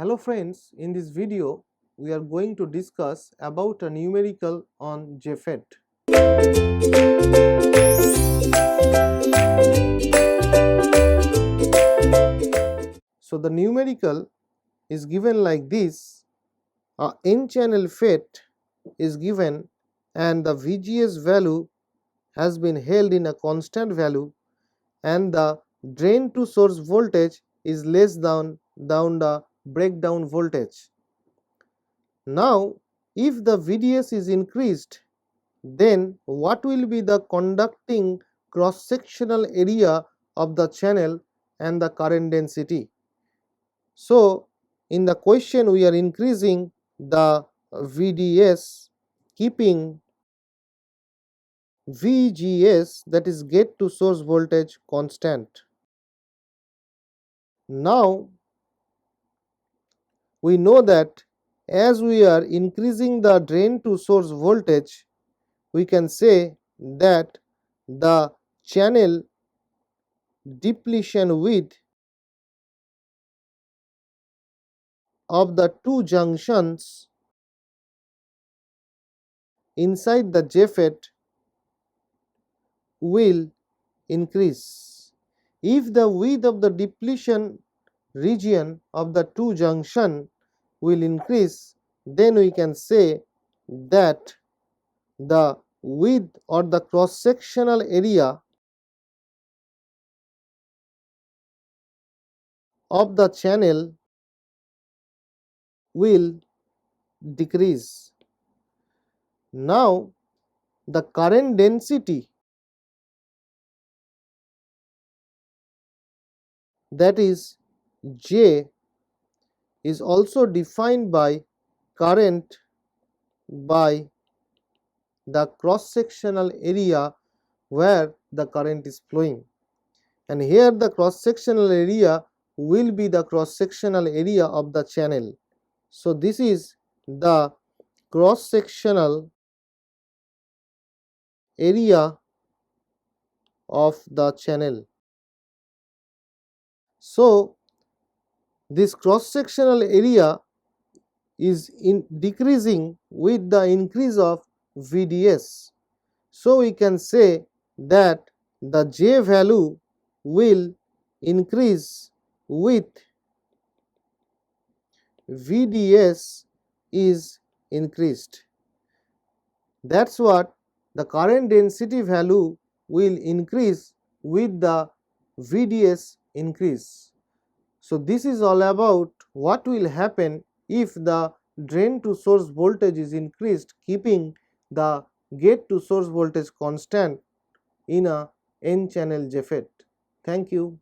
Hello friends, in this video we are going to discuss about a numerical on JFET. So the numerical is given like this: a n-channel FET is given and the VGS value has been held in a constant value and the drain to source voltage is less than the breakdown voltage. Now, if the VDS is increased, then what will be the conducting cross-sectional area of the channel and the current density? So, in the question we are increasing the VDS, keeping VGS, that is gate to source voltage, constant. Now, we know that as we are increasing the drain to source voltage, we can say that the channel depletion width of the two junctions inside the JFET will increase. If the width of the depletion region of the two junction will increase, then we can say that the width or the cross sectional area of the channel will decrease. Now, the current density, that is J, is also defined by current by the cross sectional area where the current is flowing, and here the cross sectional area will be the cross sectional area of the channel. So, this is the cross sectional area of the channel. So, this cross sectional area is decreasing with the increase of VDS. So, we can say that the J value will increase with VDS is increased. That is what the current density value will increase with the VDS increase. So, this is all about what will happen if the drain to source voltage is increased, keeping the gate to source voltage constant in a n channel JFET. Thank you.